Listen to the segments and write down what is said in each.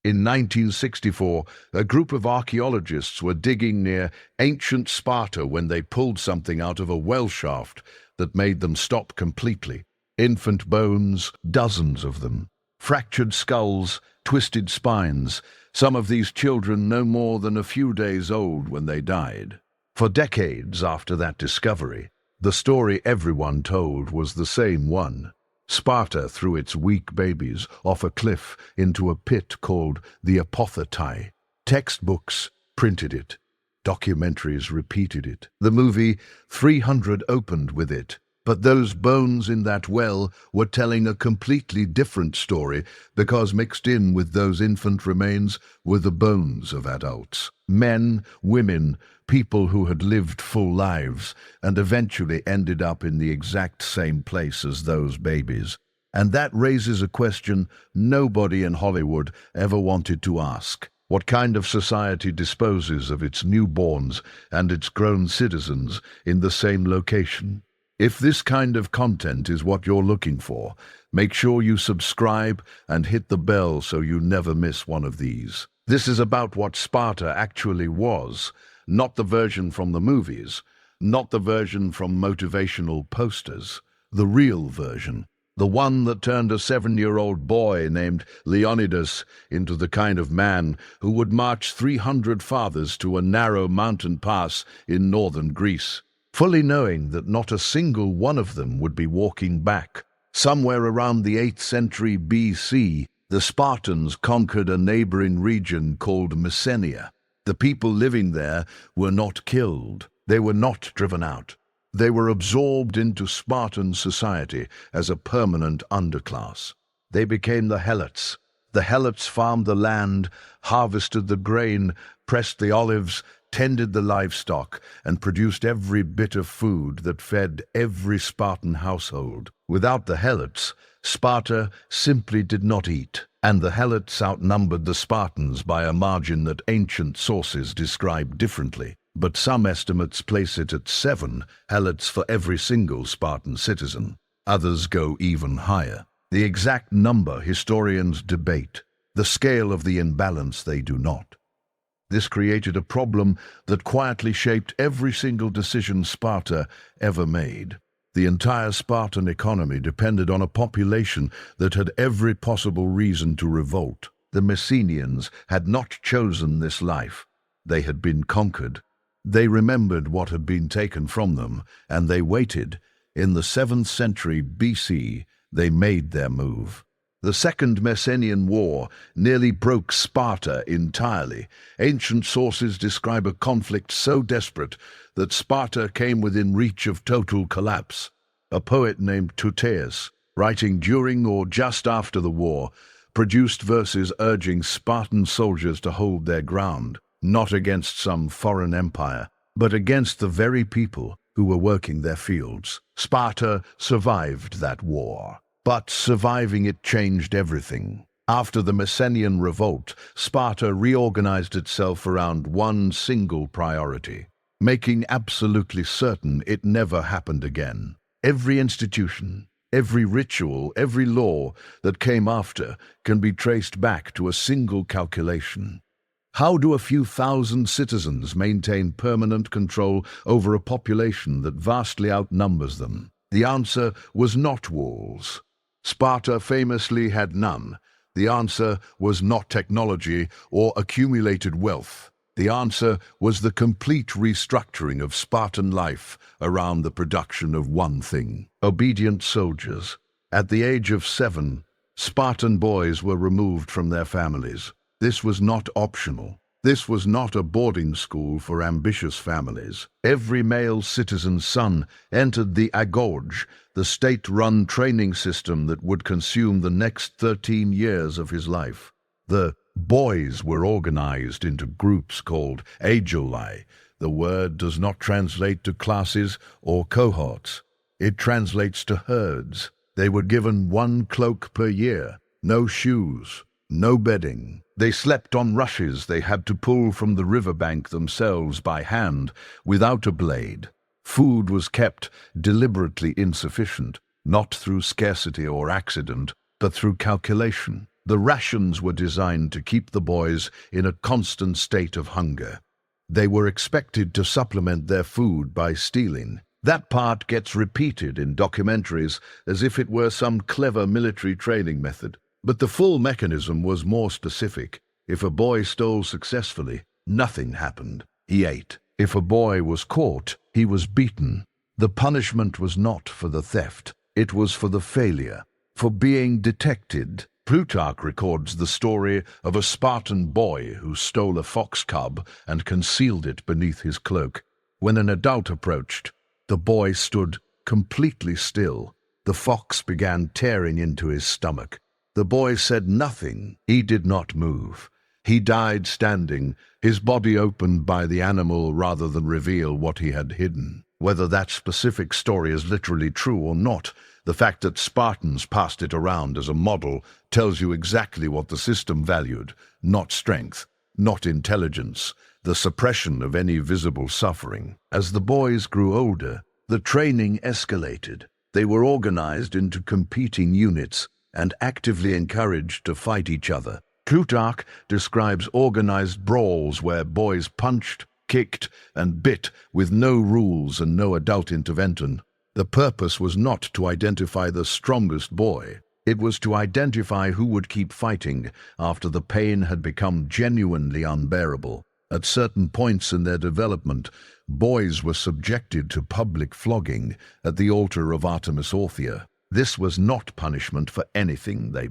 In 1964, a group of archaeologists were digging near ancient Sparta when they pulled something out of a well shaft that made them stop completely. Infant bones, dozens of them. Fractured skulls, twisted spines. Some of these children no more than a few days old when they died. For decades after that discovery, the story everyone told was the same one. Sparta threw its weak babies off a cliff into a pit called the Apothetai. Textbooks printed it. Documentaries repeated it. The movie 300 opened with it. But those bones in that well were telling a completely different story, because mixed in with those infant remains were the bones of adults. Men, women, people who had lived full lives and eventually ended up in the exact same place as those babies. And that raises a question nobody in Hollywood ever wanted to ask. What kind of society disposes of its newborns and its grown citizens in the same location? If this kind of content is what you're looking for, make sure you subscribe and hit the bell so you never miss one of these. This is about what Sparta actually was, not the version from the movies, not the version from motivational posters, the real version, the one that turned a 7-year-old boy named Leonidas into the kind of man who would march 300 fathers to a narrow mountain pass in northern Greece, fully knowing that not a single one of them would be walking back. Somewhere around the 8th century BC, the Spartans conquered a neighboring region called Messenia. The people living there were not killed. They were not driven out. They were absorbed into Spartan society as a permanent underclass. They became the Helots. The Helots farmed the land, harvested the grain, pressed the olives, tended the livestock, and produced every bit of food that fed every Spartan household. Without the Helots, Sparta simply did not eat, and the Helots outnumbered the Spartans by a margin that ancient sources describe differently, but some estimates place it at 7 Helots for every single Spartan citizen. Others go even higher. The exact number historians debate. The scale of the imbalance they do not. This created a problem that quietly shaped every single decision Sparta ever made. The entire Spartan economy depended on a population that had every possible reason to revolt. The Messenians had not chosen this life. They had been conquered. They remembered what had been taken from them, and they waited. In the 7th century BC, they made their move. The Second Messenian War nearly broke Sparta entirely. Ancient sources describe a conflict so desperate that Sparta came within reach of total collapse. A poet named Tyrant, writing during or just after the war, produced verses urging Spartan soldiers to hold their ground, not against some foreign empire, but against the very people who were working their fields. Sparta survived that war. But surviving it changed everything. After the Messenian revolt, Sparta reorganized itself around one single priority, making absolutely certain it never happened again. Every institution, every ritual, every law that came after can be traced back to a single calculation. How do a few thousand citizens maintain permanent control over a population that vastly outnumbers them? The answer was not walls. Sparta famously had none. The answer was not technology or accumulated wealth. The answer was the complete restructuring of Spartan life around the production of one thing: obedient soldiers. At the age of 7, Spartan boys were removed from their families. This was not optional. This was not a boarding school for ambitious families. Every male citizen's son entered the Agoge, the state-run training system that would consume the next 13 years of his life. The boys were organized into groups called Agoge. The word does not translate to classes or cohorts. It translates to herds. They were given 1 cloak per year, no shoes, no bedding. They slept on rushes they had to pull from the riverbank themselves by hand, without a blade. Food was kept deliberately insufficient, not through scarcity or accident, but through calculation. The rations were designed to keep the boys in a constant state of hunger. They were expected to supplement their food by stealing. That part gets repeated in documentaries as if it were some clever military training method. But the full mechanism was more specific. If a boy stole successfully, nothing happened. He ate. If a boy was caught, he was beaten. The punishment was not for the theft. It was for the failure, for being detected. Plutarch records the story of a Spartan boy who stole a fox cub and concealed it beneath his cloak. When an adult approached, the boy stood completely still. The fox began tearing into his stomach. The boy said nothing. He did not move. He died standing, his body opened by the animal rather than reveal what he had hidden. Whether that specific story is literally true or not, the fact that Spartans passed it around as a model tells you exactly what the system valued: not strength, not intelligence, the suppression of any visible suffering. As the boys grew older, the training escalated. They were organized into competing units and actively encouraged to fight each other. Plutarch describes organized brawls where boys punched, kicked, and bit with no rules and no adult intervention. The purpose was not to identify the strongest boy. It was to identify who would keep fighting after the pain had become genuinely unbearable. At certain points in their development, boys were subjected to public flogging at the altar of Artemis Orthia. This was not punishment for anything they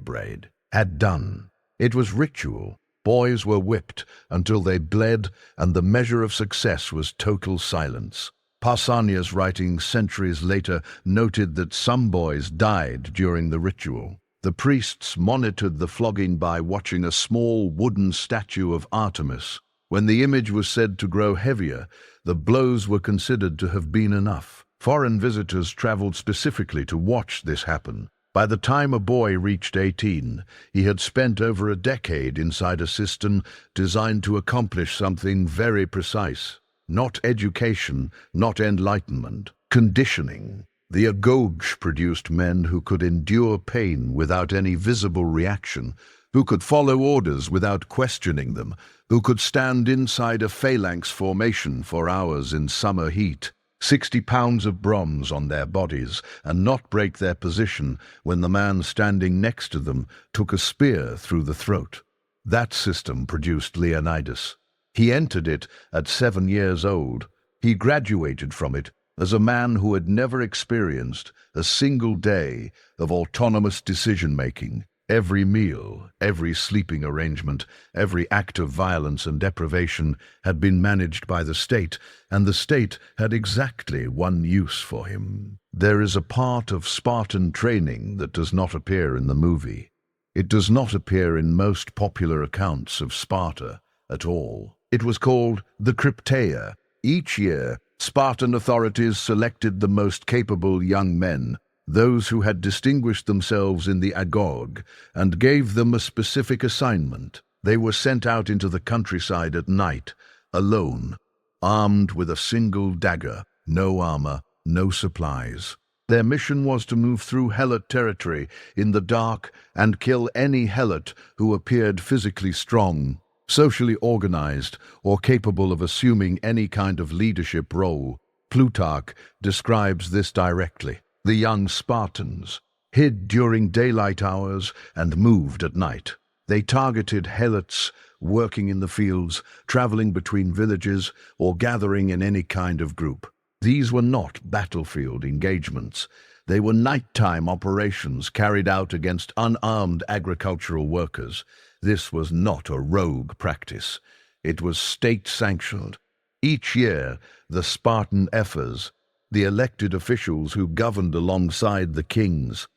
had done. It was ritual. Boys were whipped until they bled, and the measure of success was total silence. Pausanias, writing centuries later, noted that some boys died during the ritual. The priests monitored the flogging by watching a small wooden statue of Artemis. When the image was said to grow heavier, the blows were considered to have been enough. Foreign visitors traveled specifically to watch this happen. By the time a boy reached 18, he had spent over a decade inside a system designed to accomplish something very precise. Not education, not enlightenment, conditioning. The Agoge produced men who could endure pain without any visible reaction, who could follow orders without questioning them, who could stand inside a phalanx formation for hours in summer heat, 60 pounds of bronze on their bodies, and not break their position when the man standing next to them took a spear through the throat. That system produced Leonidas. He entered it at 7 years old. He graduated from it as a man who had never experienced a single day of autonomous decision-making. Every meal, every sleeping arrangement, every act of violence and deprivation had been managed by the state, and the state had exactly one use for him. There is a part of Spartan training that does not appear in the movie. It does not appear in most popular accounts of Sparta at all. It was called the Krypteia. Each year, Spartan authorities selected the most capable young men, those who had distinguished themselves in the Agoge, and gave them a specific assignment. They were sent out into the countryside at night, alone, armed with a single dagger, no armor, no supplies. Their mission was to move through Helot territory in the dark and kill any Helot who appeared physically strong, socially organized, or capable of assuming any kind of leadership role. Plutarch describes this directly. The young Spartans hid during daylight hours and moved at night. They targeted Helots working in the fields, traveling between villages, or gathering in any kind of group. These were not battlefield engagements. They were nighttime operations carried out against unarmed agricultural workers. This was not a rogue practice. It was state-sanctioned. Each year, the Spartan ephors, the elected officials who governed alongside the kings,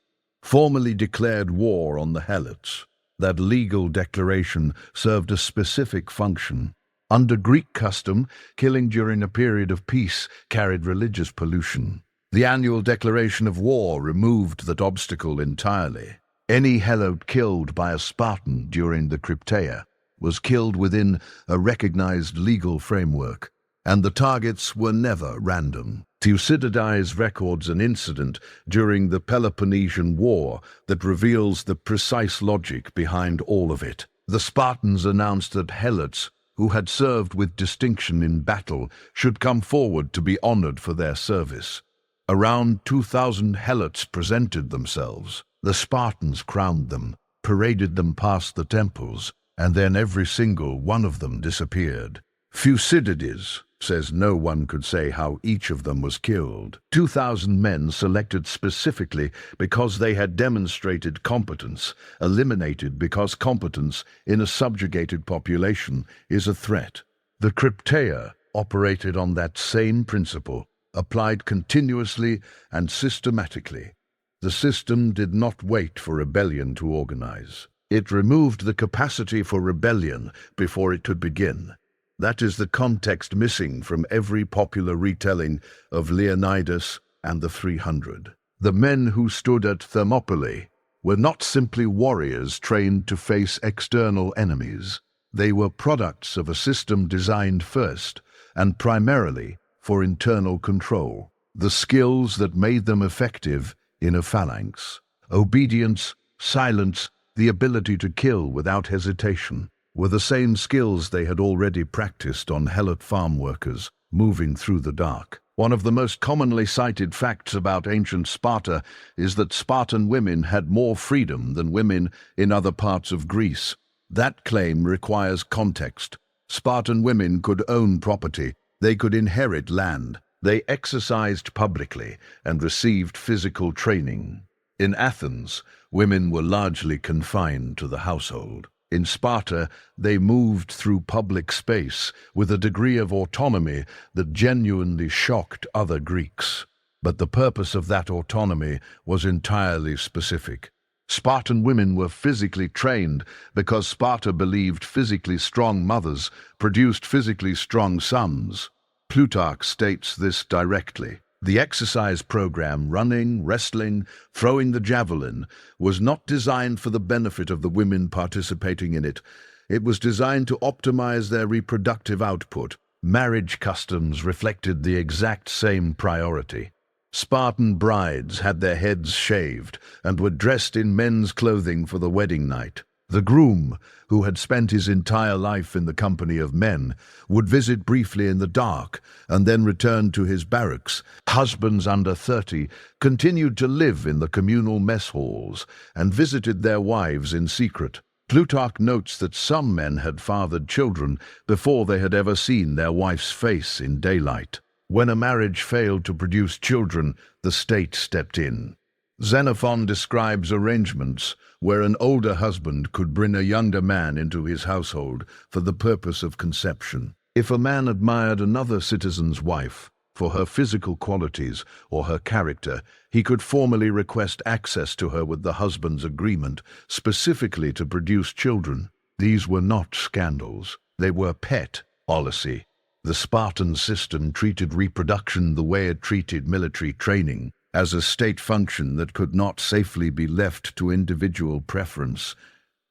formally declared war on the Helots. That legal declaration served a specific function. Under Greek custom, killing during a period of peace carried religious pollution. The annual declaration of war removed that obstacle entirely. Any Helot killed by a Spartan during the Krypteia was killed within a recognized legal framework, and the targets were never random. Thucydides records an incident during the Peloponnesian War that reveals the precise logic behind all of it. The Spartans announced that Helots, who had served with distinction in battle, should come forward to be honored for their service. Around 2,000 Helots presented themselves. The Spartans crowned them, paraded them past the temples, and then every single one of them disappeared. Thucydides says no one could say how each of them was killed. 2,000 men selected specifically because they had demonstrated competence, eliminated because competence in a subjugated population is a threat. The Krypteia operated on that same principle, applied continuously and systematically. The system did not wait for rebellion to organize. It removed the capacity for rebellion before it could begin. That is the context missing from every popular retelling of Leonidas and the 300. The men who stood at Thermopylae were not simply warriors trained to face external enemies. They were products of a system designed first and primarily for internal control. The skills that made them effective in a phalanx: obedience, silence, the ability to kill without hesitation, were the same skills they had already practiced on Helot farm workers moving through the dark. One of the most commonly cited facts about ancient Sparta is that Spartan women had more freedom than women in other parts of Greece. That claim requires context. Spartan women could own property, they could inherit land, they exercised publicly and received physical training. In Athens, women were largely confined to the household. In Sparta, they moved through public space with a degree of autonomy that genuinely shocked other Greeks. But the purpose of that autonomy was entirely specific. Spartan women were physically trained because Sparta believed physically strong mothers produced physically strong sons. Plutarch states this directly. The exercise program, running, wrestling, throwing the javelin, was not designed for the benefit of the women participating in it. It was designed to optimize their reproductive output. Marriage customs reflected the exact same priority. Spartan brides had their heads shaved and were dressed in men's clothing for the wedding night. The groom, who had spent his entire life in the company of men, would visit briefly in the dark and then return to his barracks. Husbands under 30 continued to live in the communal mess halls and visited their wives in secret. Plutarch notes that some men had fathered children before they had ever seen their wife's face in daylight. When a marriage failed to produce children, the state stepped in. Xenophon describes arrangements where an older husband could bring a younger man into his household for the purpose of conception. If a man admired another citizen's wife for her physical qualities or her character, he could formally request access to her with the husband's agreement, specifically to produce children. These were not scandals. They were pet policy. The Spartan system treated reproduction the way it treated military training, as a state function that could not safely be left to individual preference.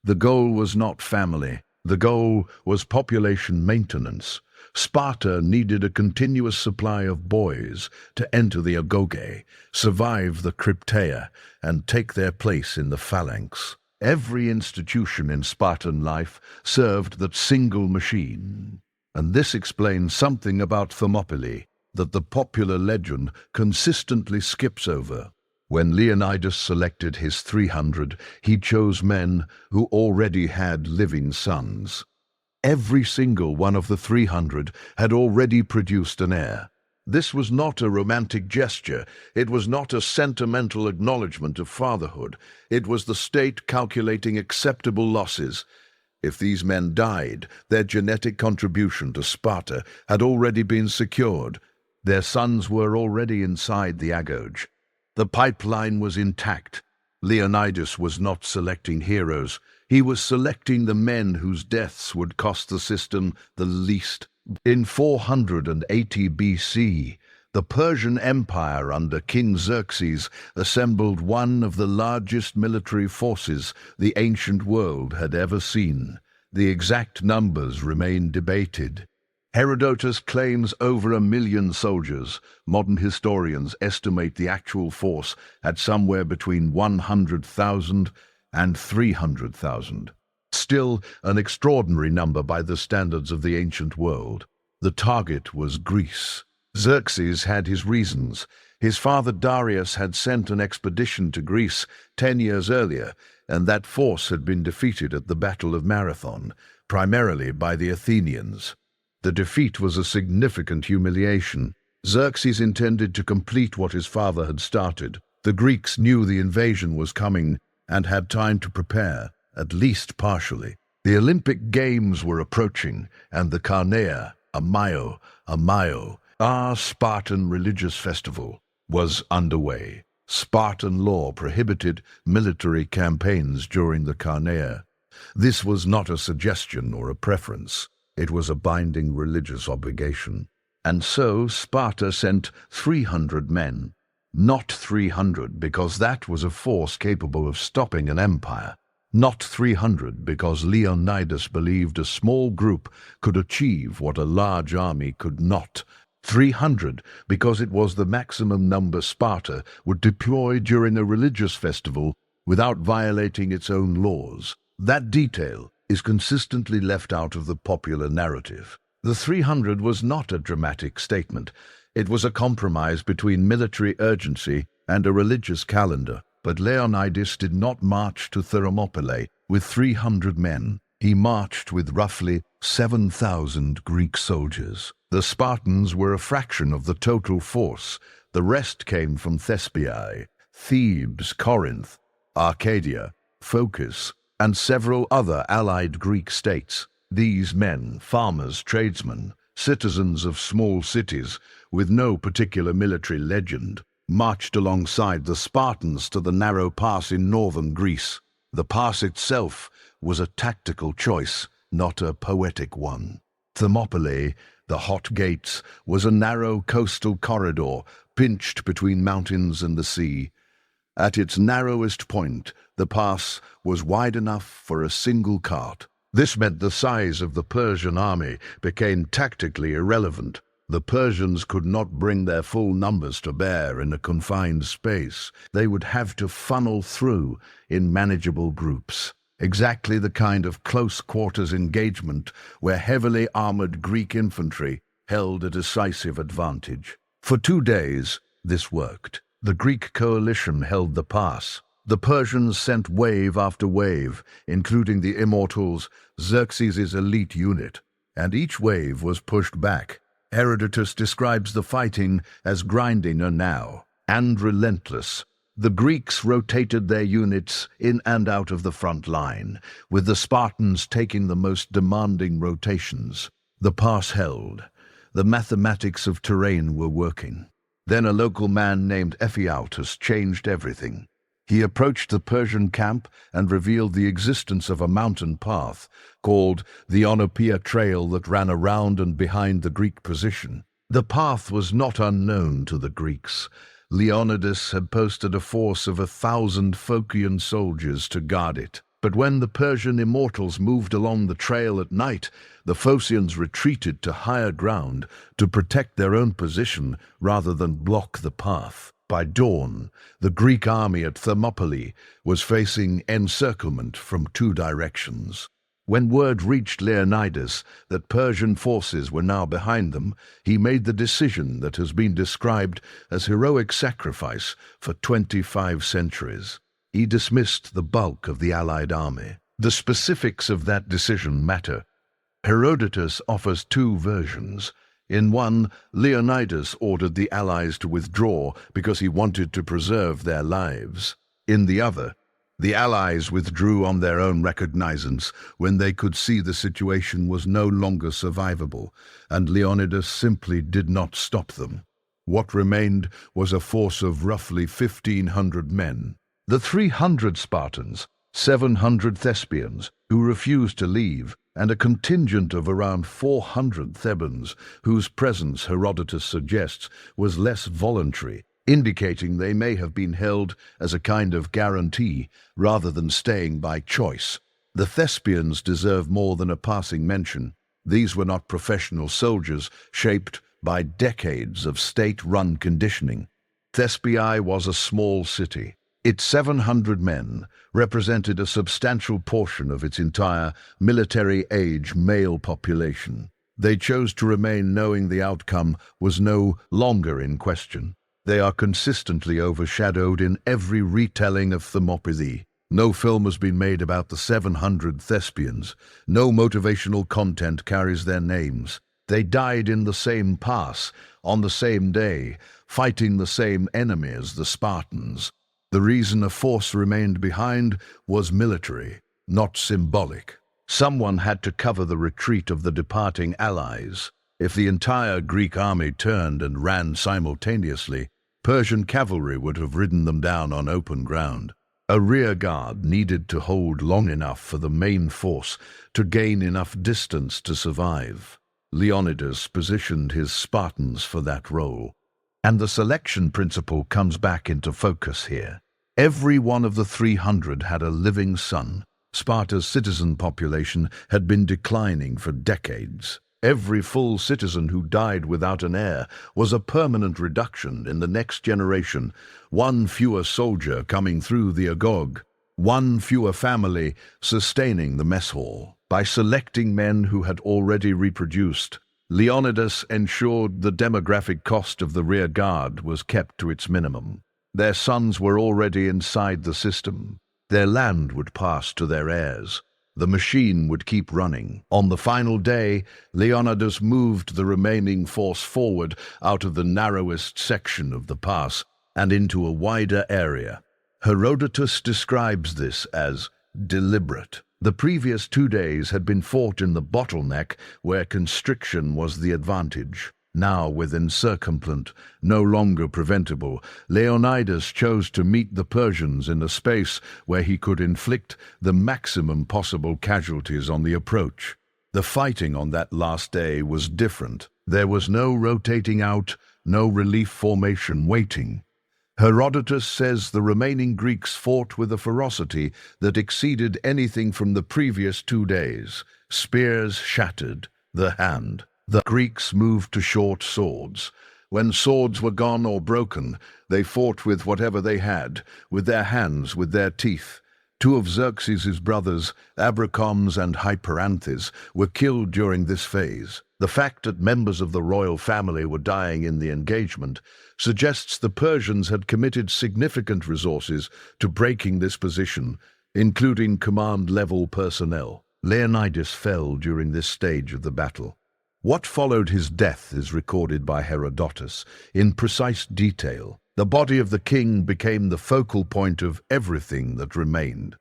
The goal was not family. The goal was population maintenance. Sparta needed a continuous supply of boys to enter the Agoge, survive the Krypteia, and take their place in the phalanx. Every institution in Spartan life served that single machine. And this explains something about Thermopylae that the popular legend consistently skips over. When Leonidas selected his 300, he chose men who already had living sons. Every single one of the 300 had already produced an heir. This was not a romantic gesture. It was not a sentimental acknowledgement of fatherhood. It was the state calculating acceptable losses. If these men died, their genetic contribution to Sparta had already been secured. Their sons were already inside the Agoge. The pipeline was intact. Leonidas was not selecting heroes. He was selecting the men whose deaths would cost the system the least. In 480 BC, the Persian Empire under King Xerxes assembled one of the largest military forces the ancient world had ever seen. The exact numbers remain debated. Herodotus claims over 1 million soldiers. Modern historians estimate the actual force at somewhere between 100,000 and 300,000. Still an extraordinary number by the standards of the ancient world. The target was Greece. Xerxes had his reasons. His father Darius had sent an expedition to Greece 10 years earlier, and that force had been defeated at the Battle of Marathon, primarily by the Athenians. The defeat was a significant humiliation. Xerxes intended to complete what his father had started. The Greeks knew the invasion was coming and had time to prepare, at least partially. The Olympic Games were approaching, and the Carneia, our Spartan religious festival, was underway. Spartan law prohibited military campaigns during the Carneia. This was not a suggestion or a preference. It was a binding religious obligation. And so Sparta sent 300 men. Not 300 because that was a force capable of stopping an empire. Not 300 because Leonidas believed a small group could achieve what a large army could not. 300 because it was the maximum number Sparta would deploy during a religious festival without violating its own laws. That detail is consistently left out of the popular narrative. The 300 was not a dramatic statement. It was a compromise between military urgency and a religious calendar. But Leonidas did not march to Thermopylae with 300 men. He marched with roughly 7,000 Greek soldiers. The Spartans were a fraction of the total force. The rest came from Thespiae, Thebes, Corinth, Arcadia, Phocis, and several other allied Greek states. These men, farmers, tradesmen, citizens of small cities with no particular military legend, marched alongside the Spartans to the narrow pass in northern Greece. The pass itself was a tactical choice, not a poetic one. Thermopylae, the hot gates, was a narrow coastal corridor pinched between mountains and the sea. At its narrowest point, the pass was wide enough for a single cart. This meant the size of the Persian army became tactically irrelevant. The Persians could not bring their full numbers to bear in a confined space. They would have to funnel through in manageable groups. Exactly the kind of close-quarters engagement where heavily armored Greek infantry held a decisive advantage. For 2 days, this worked. The Greek coalition held the pass. The Persians sent wave after wave, including the Immortals, Xerxes' elite unit, and each wave was pushed back. Herodotus describes the fighting as grinding now and relentless. The Greeks rotated their units in and out of the front line, with the Spartans taking the most demanding rotations. The pass held. The mathematics of terrain were working. Then a local man named Helots changed everything. He approached the Persian camp and revealed the existence of a mountain path called the Oenopeia Trail that ran around and behind the Greek position. The path was not unknown to the Greeks. Leonidas had posted a force of 1,000 Phocian soldiers to guard it. But when the Persian immortals moved along the trail at night, the Phocians retreated to higher ground to protect their own position rather than block the path. By dawn, the Greek army at Thermopylae was facing encirclement from 2 directions. When word reached Leonidas that Persian forces were now behind them, he made the decision that has been described as heroic sacrifice for 25 centuries. He dismissed the bulk of the Allied army. The specifics of that decision matter. Herodotus offers 2 versions. In one, Leonidas ordered the allies to withdraw because he wanted to preserve their lives. In the other, the allies withdrew on their own recognizance when they could see the situation was no longer survivable, and Leonidas simply did not stop them. What remained was a force of roughly 1,500 men. The 300 Spartans, 700 Thespians, who refused to leave, and a contingent of around 400 Thebans, whose presence Herodotus suggests was less voluntary, indicating they may have been held as a kind of guarantee rather than staying by choice. The Thespians deserve more than a passing mention. These were not professional soldiers shaped by decades of state-run conditioning. Thespiae was a small city. Its 700 men represented a substantial portion of its entire military-age male population. They chose to remain knowing the outcome was no longer in question. They are consistently overshadowed in every retelling of Thermopylae. No film has been made about the 700 Thespians. No motivational content carries their names. They died in the same pass, on the same day, fighting the same enemy as the Spartans. The reason a force remained behind was military, not symbolic. Someone had to cover the retreat of the departing allies. If the entire Greek army turned and ran simultaneously, Persian cavalry would have ridden them down on open ground. A rear guard needed to hold long enough for the main force to gain enough distance to survive. Leonidas positioned his Spartans for that role. And the selection principle comes back into focus here. Every one of the 300 had a living son. Sparta's citizen population had been declining for decades. Every full citizen who died without an heir was a permanent reduction in the next generation, one fewer soldier coming through the Agoge, one fewer family sustaining the mess hall. By selecting men who had already reproduced, Leonidas ensured the demographic cost of the rear guard was kept to its minimum. Their sons were already inside the system. Their land would pass to their heirs. The machine would keep running. On the final day, Leonidas moved the remaining force forward out of the narrowest section of the pass and into a wider area. Herodotus describes this as deliberate. The previous 2 days had been fought in the bottleneck where constriction was the advantage. Now, with encirclement no longer preventable, Leonidas chose to meet the Persians in a space where he could inflict the maximum possible casualties on the approach. The fighting on that last day was different. There was no rotating out, no relief formation waiting. Herodotus says the remaining Greeks fought with a ferocity that exceeded anything from the previous 2 days. Spears shattered the hand. The Greeks moved to short swords. When swords were gone or broken, they fought with whatever they had, with their hands, with their teeth. 2 of Xerxes' brothers, Abracomes and Hyperanthes, were killed during this phase. The fact that members of the royal family were dying in the engagement suggests the Persians had committed significant resources to breaking this position, including command-level personnel. Leonidas fell during this stage of the battle. What followed his death is recorded by Herodotus in precise detail. The body of the king became the focal point of everything that remained.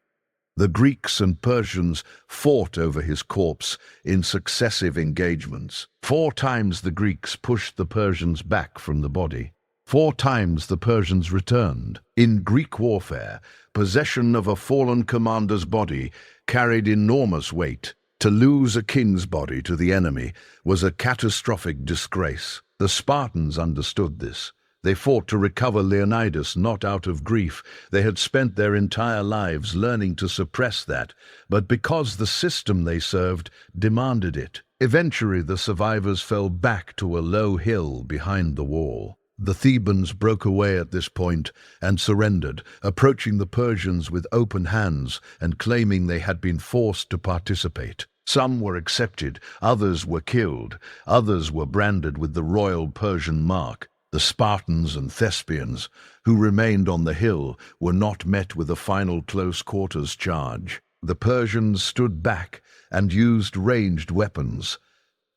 The Greeks and Persians fought over his corpse in successive engagements. 4 times the Greeks pushed the Persians back from the body. 4 times the Persians returned. In Greek warfare, possession of a fallen commander's body carried enormous weight. To lose a king's body to the enemy was a catastrophic disgrace. The Spartans understood this. They fought to recover Leonidas not out of grief. They had spent their entire lives learning to suppress that, but because the system they served demanded it. Eventually, the survivors fell back to a low hill behind the wall. The Thebans broke away at this point and surrendered, approaching the Persians with open hands and claiming they had been forced to participate. Some were accepted, others were killed, others were branded with the royal Persian mark. The Spartans and Thespians, who remained on the hill, were not met with a final close-quarters charge. The Persians stood back and used ranged weapons,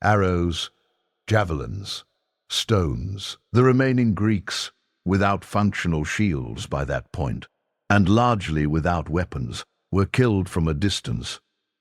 arrows, javelins, stones. The remaining Greeks, without functional shields by that point, and largely without weapons, were killed from a distance.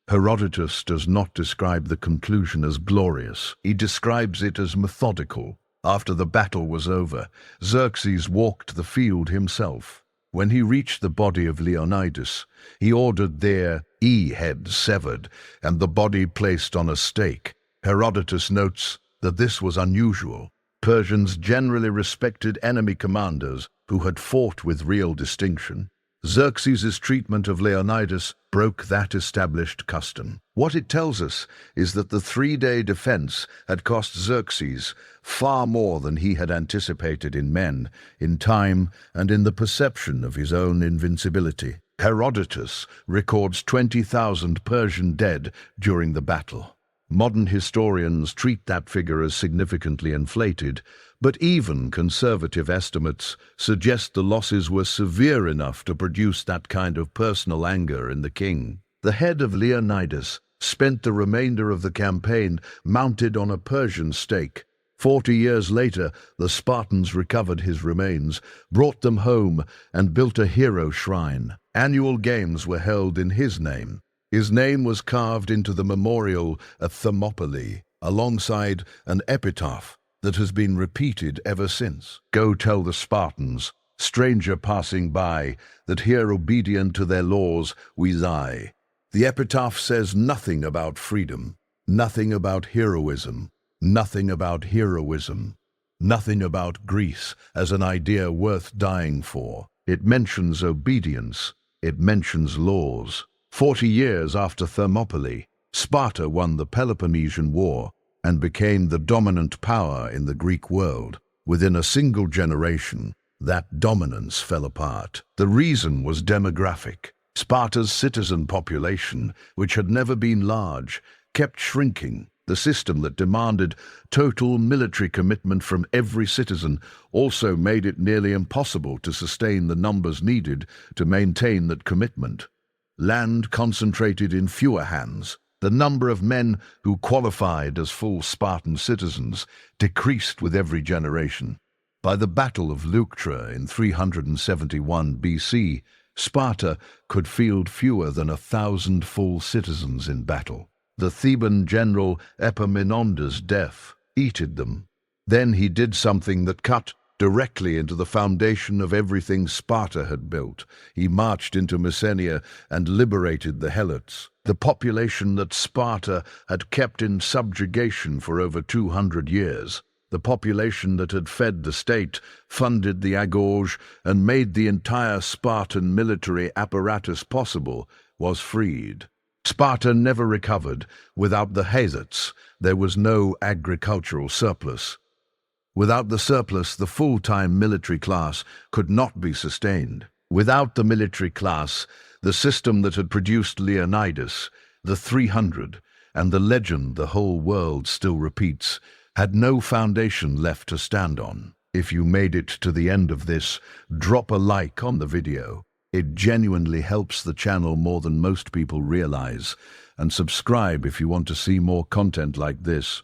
Herodotus does not describe the conclusion as glorious. He describes it as methodical. After the battle was over, Xerxes walked the field himself. When he reached the body of Leonidas, he ordered their heads severed and the body placed on a stake. Herodotus notes that this was unusual. Persians generally respected enemy commanders who had fought with real distinction. Xerxes' treatment of Leonidas broke that established custom. What it tells us is that the three-day defense had cost Xerxes far more than he had anticipated in men, in time, and in the perception of his own invincibility. Herodotus records 20,000 Persian dead during the battle. Modern historians treat that figure as significantly inflated, but even conservative estimates suggest the losses were severe enough to produce that kind of personal anger in the king. The head of Leonidas spent the remainder of the campaign mounted on a Persian stake. 40 years later, the Spartans recovered his remains, brought them home, and built a hero shrine. Annual games were held in his name. His name was carved into the memorial at Thermopylae, alongside an epitaph that has been repeated ever since. Go tell the Spartans, stranger passing by, that here obedient to their laws we lie. The epitaph says nothing about freedom, nothing about heroism, nothing about heroism, nothing about Greece as an idea worth dying for. It mentions obedience, it mentions laws. 40 years after Thermopylae, Sparta won the Peloponnesian War and became the dominant power in the Greek world. Within a single generation, that dominance fell apart. The reason was demographic. Sparta's citizen population, which had never been large, kept shrinking. The system that demanded total military commitment from every citizen also made it nearly impossible to sustain the numbers needed to maintain that commitment. Land concentrated in fewer hands. The number of men who qualified as full Spartan citizens decreased with every generation. By the Battle of Leuctra in 371 BC, Sparta could field fewer than 1,000 full citizens in battle. The Theban general Epaminondas' death defeated them. Then he did something that cut directly into the foundation of everything Sparta had built. He marched into Messenia and liberated the Helots, the population that Sparta had kept in subjugation for over 200 years. The population that had fed the state, funded the Agoge, and made the entire Spartan military apparatus possible, was freed. Sparta never recovered. Without the Helots, there was no agricultural surplus. Without the surplus, the full-time military class could not be sustained. Without the military class, the system that had produced Leonidas, the 300, and the legend the whole world still repeats, had no foundation left to stand on. If you made it to the end of this, drop a like on the video. It genuinely helps the channel more than most people realize. And subscribe if you want to see more content like this.